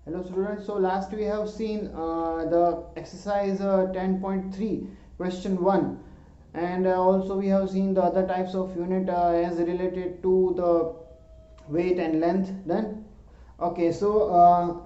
Hello students, so last we have seen the exercise 10.3 question 1, and also we have seen the other types of unit as related to the weight and length done. Okay, so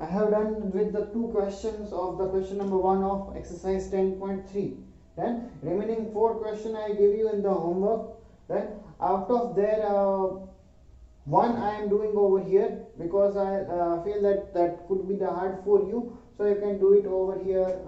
I have done with the two questions of the question number 1 of exercise 10.3. Then remaining 4 question I give you in the homework. Then out of there one I am doing over here because I feel that could be the hard for you, so you can do it over here.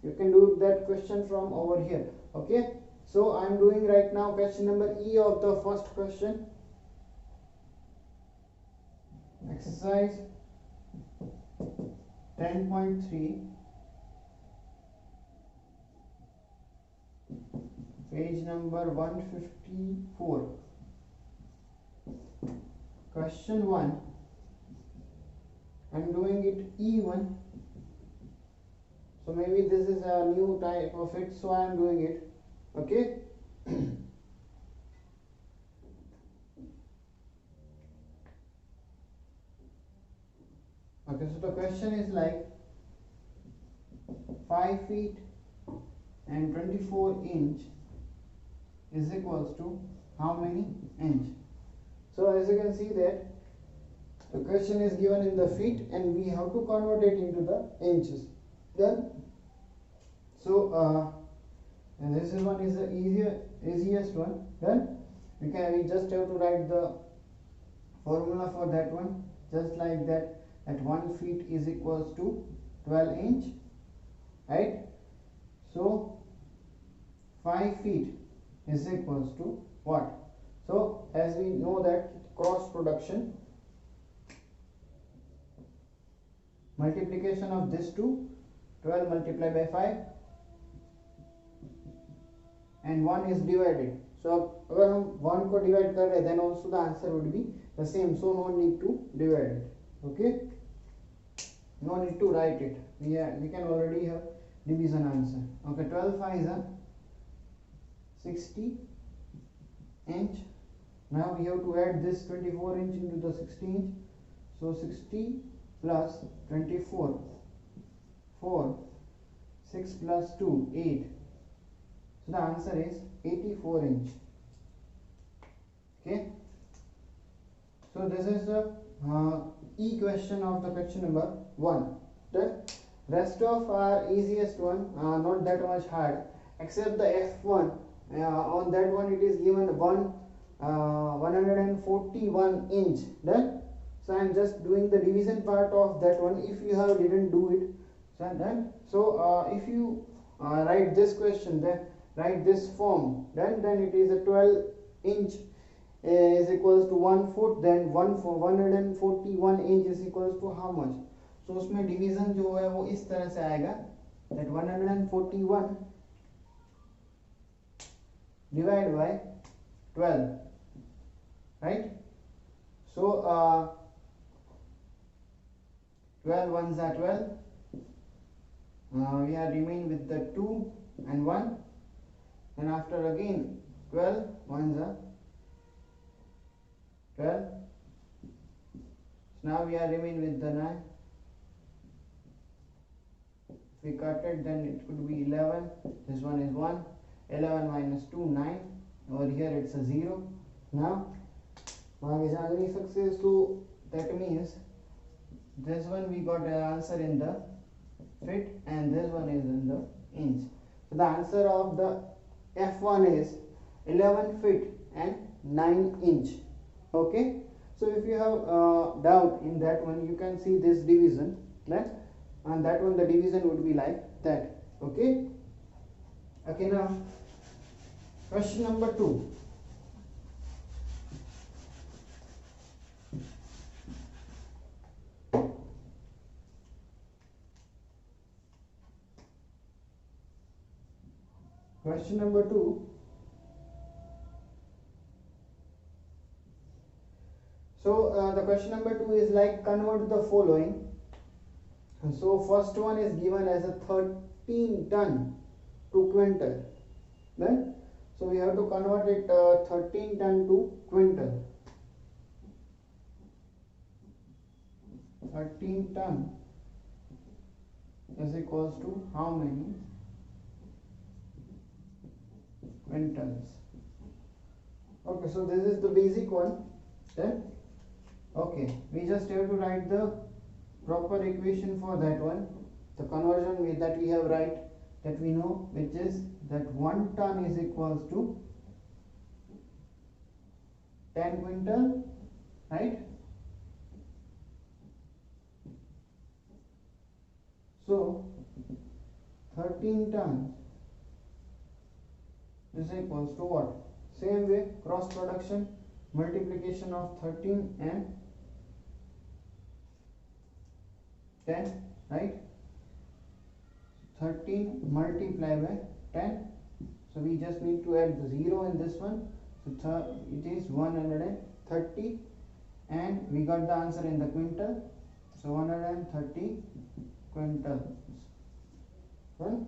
You can do that question from over here. Okay, so I am doing right now question number E of the first question, exercise 10.3, page number 154. Question 1, I'm doing it E1, so maybe this is a new type of it, so I am doing it. Okay. Okay, so the question is like 5 feet and 24 inch is equals to how many inch? So as you can see that the question is given in the feet and we have to convert it into the inches. Then so and this is one is the easiest one. Then we just have to write the formula for that one, just like that, at 1 feet is equals to 12 inch, right? So 5 feet is equals to what? So as we know that cross production, multiplication of this two, 12 multiplied by 5 and 1 is divided. So अगर हम 1 को divide कर रहे then also the answer would be the same, so no need to divide it. Okay, no need to write it. We can already have division answer. Okay, 12 5 is a 60 inch. Now we have to add this 24 inch into the 60 inch. So 60 plus 24, 4, 6 plus 2, 8. So the answer is 84 inch. Okay. So this is the E question of the question number 1. The rest of our easiest one, not that much hard, except the F1. On that one it is given 141 inch. Done. So I am just doing the division part of that one. If you have didn't do it, so done. So if you write this question, then write this form. Then it is a 12 inch is equals to 1 foot. Then 141 inch is equals to how much? So उसमें division जो है वो इस तरह से आएगा, that 141 divided by 12, right? So 12 ones are 12. We are remain with the 2 and 1, and after again 12 ones are 12. So now we are remain with the 9. If we cut it, then it could be 11. This one is 1. 11 minus 2, 9. Over here it's a 0. Now success, so that means this one we got an answer in the feet and this one is in the inch. So the answer of the F1 is 11 feet and 9 inch. Okay, so if you have doubt in that one, you can see this division, right? And that one the division would be like that. Okay. Okay, now question number 2. Question number 2. So the question number 2 is like convert the following. So first one is given as a 13 ton to quintal. Then so we have to convert it 13 ton to quintal. 13 ton is equals to how many quintals. Okay, so this is the basic one. Then okay, we just have to write the proper equation for that one. The conversion that we have write, that we know, which is that 1 ton is equals to 10 quintal, right? So 13 tons is equals to what? Same way, cross production, multiplication of 13 and 10, right? 13 multiplied by 10. So we just need to add the 0 in this one. So it is 130, and we got the answer in the quintal. So 130 quintals. So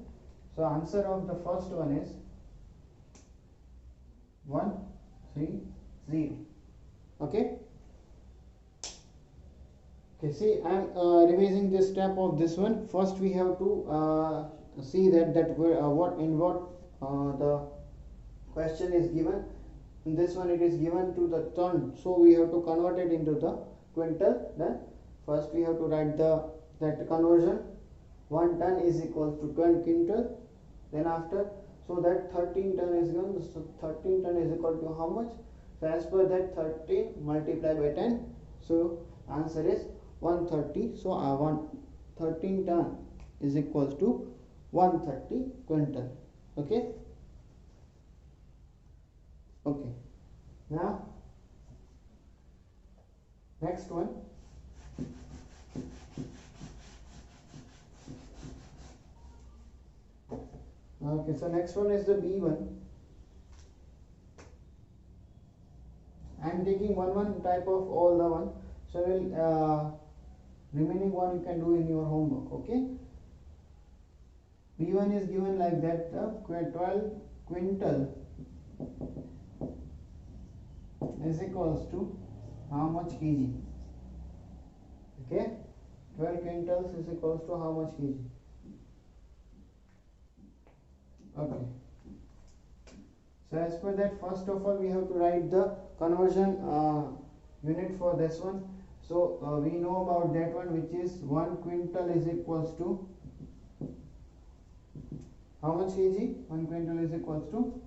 answer of the first one is 130. Okay. Okay, see, I am revising this step of this one. First we have to see that what the question is given. In this one it is given to the ton, so we have to convert it into the quintal. Then first we have to write that conversion. 1 ton is equals to 10 quintal. Then after, so that 13 ton is given, so 13 ton is equal to how much? So as per that, 13 multiplied by 10, so answer is 130. So 13 ton is equals to 130 quintal. Okay. Okay. Now next one. Okay, so next one is the B1. I am taking one type of all the one. So remaining one you can do in your homework. Okay. B1 is given like that. 12 quintal is equals to how much kg? Okay. 12 quintals is equals to how much kg? Okay. So as per that, first of all we have to write the conversion unit for this one. So we know about that one, which is 1 quintal is equals to how much kg? 1 quintal is equals to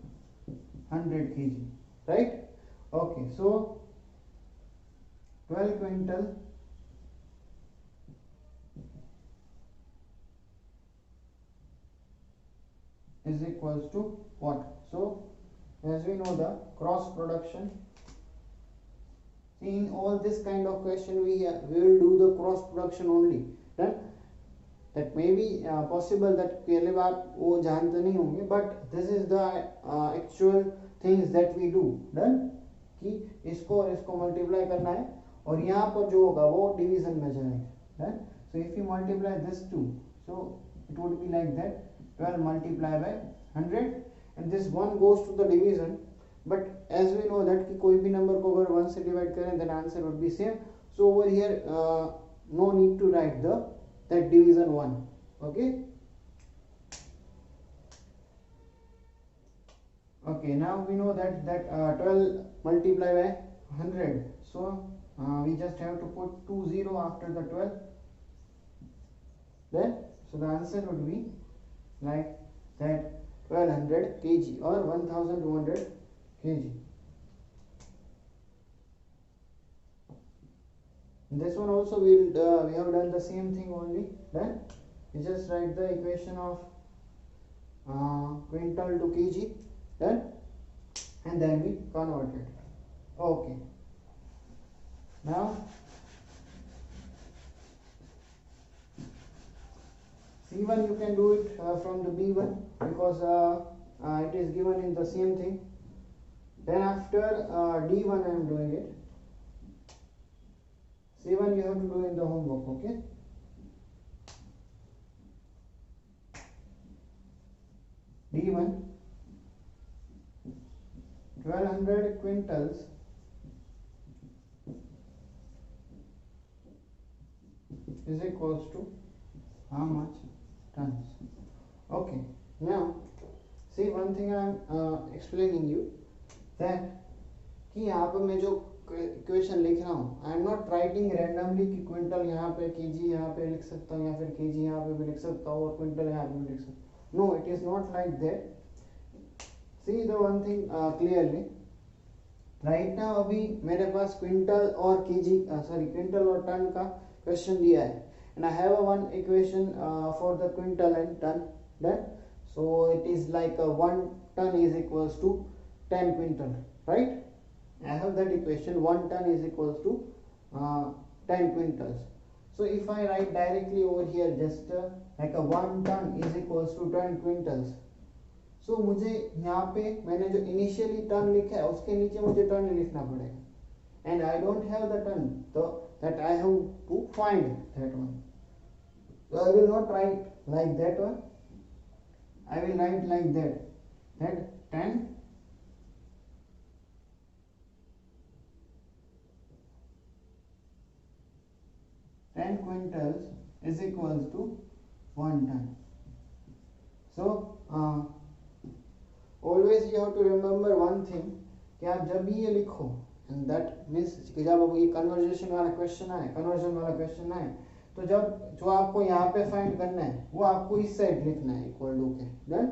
100 kg, right? Okay, so 12 quintal is equals to what? So as we know, the cross production. See, in all this kind of question we will do the cross production only. Then that may be possible that पहले बार वो जानते नहीं होंगे, but this is the actual things that we do. Done? कि इसको और इसको multiply करना है, और यहाँ पर जो होगा वो डिवीजन में जाएगा. Done? So if you multiply this two, so it would be like that. 12 multiplied by 100, and this 1 goes to the division, but as we know that कि कोई भी number को अगर 1 से divide करें, then answer would be same. So over here no need to write that division 1. Okay. Okay, now we know that 12 multiplied by 100, so we just have to put 20 after the 12. Then so the answer would be like that 1200 kg or 1200 kg. This one also we have done the same thing only. Then we just write the equation of quintal to kg, then and then we convert it. Okay. Now C1 you can do it from the B1, because it is given in the same thing. Then after D1 I am doing it. C1 you have to do in the homework. Okay. D1, 1200 quintals is equals to how much tons. Okay, now see one thing I am explaining you that कि यहाँ पे मैं जो equation लिख रहा हूँ I am not writing randomly कि quintal यहाँ पे केजी यहाँ पे लिख सकता हूँ या फिर केजी यहाँ पे भी लिख सकता हूँ और क्विंटल यहाँ पे भी लिख सकता हूँ. No, it is not like that. See the one thing clearly. Right now अभी मेरे पास क्विंटल और केजी सॉरी क्विंटल और टन का क्वेश्चन दिया है and I have a one equation for the quintal and ton then so it is like 1 ton is equals to 10 quintal, right? I have that equation 1 ton is equals to 10 quintals. So if I write directly over here just like a 1 ton is equals to 10 quintals. So मुझे यहाँ पे मैंने जो initially ton लिखा है उसके नीचे मुझे टन लिखना पड़ेगा and I don't have the ton so that I have to find that one. So I will not write like that one. I will write like that. That 10 quintals is equals to 1 ton. So always you have to remember one thing कि आप जब भी ये लिखो and that means कि जब ये conversation वाला क्वेश्चन आए कन्वर्जन वाला क्वेश्चन आए तो जब जो आपको यहाँ पे फाइंड करना है वो आपको इस साइड लिखना है इक्वल टू के डन.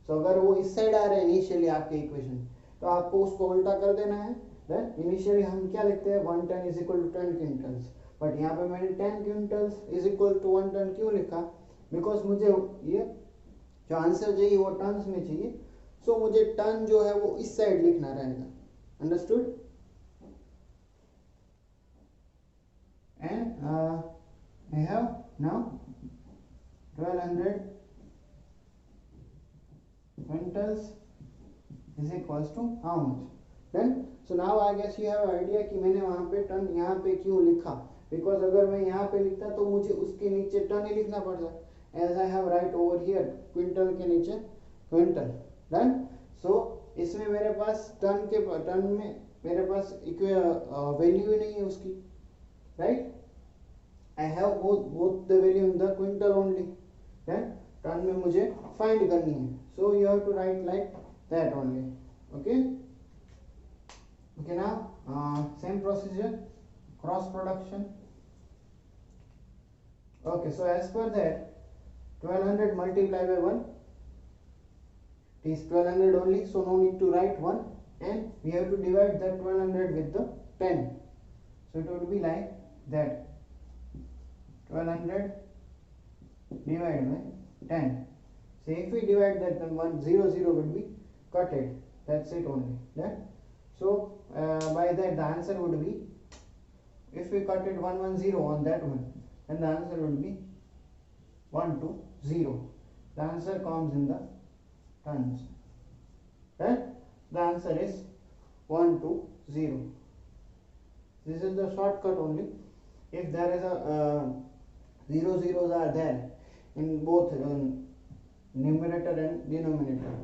सो अगर वो इस साइड आ रहा है इनिशियली आपके इक्वेशन तो आपको उसको उल्टा कर देना है. देन इनिशियली हम क्या लिखते हैं 1 ton is equal to 10 quintals but यहाँ पे मैंने 10 quintals is equal to 1 ton क्यों लिखा बिकॉज मुझे ये जो आंसर चाहिए वो टन्स में चाहिए. सो मुझे टन जो है वो इस साइड लिखना रहेगा. Understood. And I have now 1200 quintals is equals to how much? Then so now I guess you have idea कि मैंने वहाँ पे टन यहाँ पे क्यों लिखा because अगर मैं यहाँ पे लिखता तो मुझे उसके नीचे टन ही लिखना पड़ता as I have write over here quintal के नीचे क्विंटल. Done. So इसमें मेरे पास टन में मेरे पास वैल्यू ही नहीं है उसकी, right? I have both the value in the quintal only. Then ton में मुझे find करनी है. So you have to write like that only. Okay. Okay now same procedure cross production. Okay, so as per that 1200 multiplied by 1 it is 1200 only, so no need to write 1 and we have to divide that 1200 with the 10. So it would be like that 1200 divided by 10. So if we divide that then 100 would be cutted. That's it only. That so by that the answer would be if we cutted 110 on that one then the answer would be 120. The answer comes in the tons. Then the answer is 120. This is the shortcut only. If there is a zeros are there in both numerator and denominator,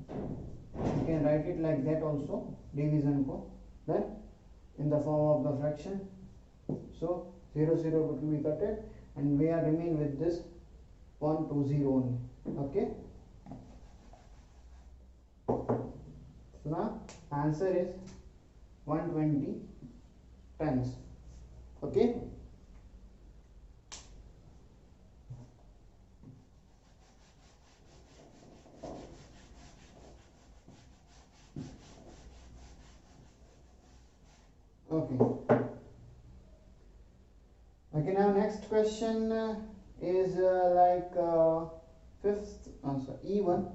you can write it like that also, division ko, then in the form of the fraction. So 0 would be cutted and we are remain with this 120 only. Okay. So now answer is 120 tons. Okay. Okay. Okay, now next question is fifth answer. E1.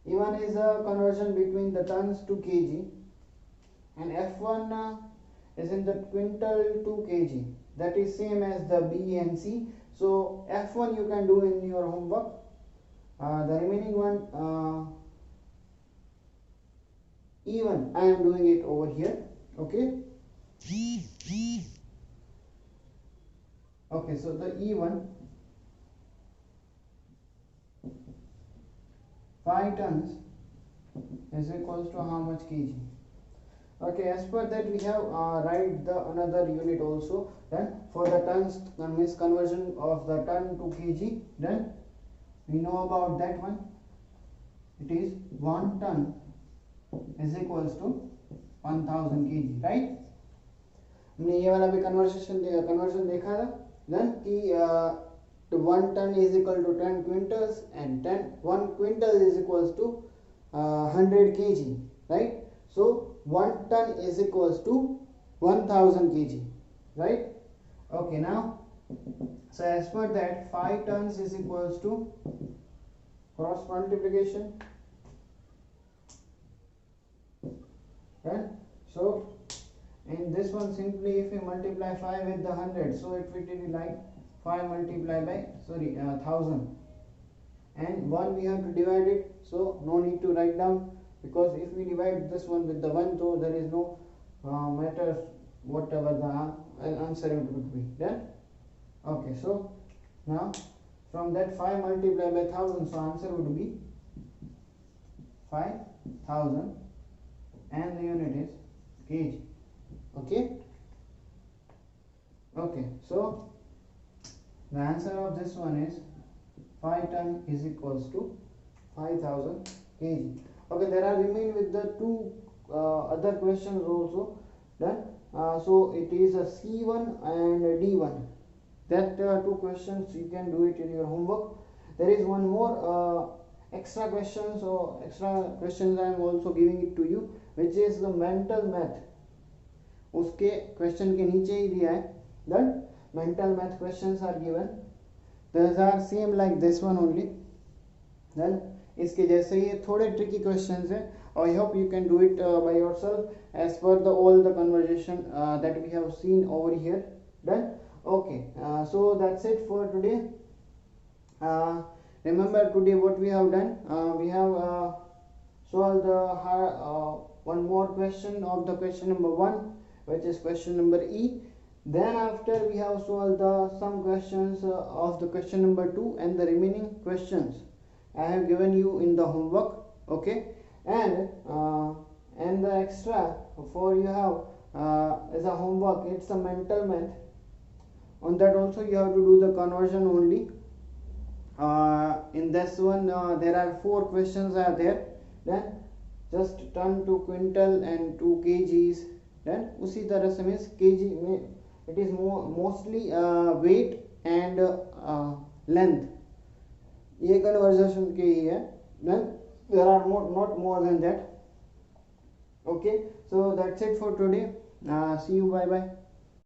E1 is a conversion between the tons to kg and F1 is in the quintal to kg. That is same as the B and C. So F1 you can do in your homework. The remaining one E1 I am doing it over here. Okay. Okay, so the E1 5 tons is equals to how much kg? Okay, as per that we have write the another unit also. Then for the tons means conversion of the ton to kg. Then we know about that one. It is 1 ton is equals to 1000 kg, right? हमने ये वाला भी conversion देखा था. Then कि the 1 ton is equal to 10 quintals and 1 quintal is equals to 100 kg, right? So 1 ton is equals to 1000 kg, right? Okay, now so as per that 5 tons is equals to cross multiplication, right? So in this one simply if we multiply 5 with the 100, so it will be like 5 multiplied by 1000, and 1 we have to divide it, so no need to write down, because if we divide this one with the 1, so there is no matter whatever the answer it would be. Then okay, so now from that 5 multiplied by 1000, so answer would be 5000 and the unit is kg. Okay, so the answer of this one is 5 ton is equals to 5000 kg. Okay, there are remain with the two other questions also. Then so it is a C1 and a D1. That two questions you can do it in your homework. There is one more extra questions or extra questions I am also giving it to you, which is the mental math. उसके question के नीचे ही दिया है. Then mental math questions are given. These are same like this one only. Then इसके जैसे ही थोड़े tricky questions है. I hope you can do it by yourself as per the all the conversation that we have seen over here. Then okay, so that's it for today. Remember today what we have done. We have solved one more question of the question number 1, which is question number E. Then after we have solved some questions of the question number 2, and the remaining questions I have given you in the homework. Okay, and the extra for you have as a homework, it's a mental math. On that also you have to do the conversion only. In this one there are 4 questions are there. Then just ton to quintal and to kgs. Then उसी तरह से means kg में it is mostly weight and length. ये conversion के ही है. Then there are not more than that. Okay, so that's it for today. See you, bye bye.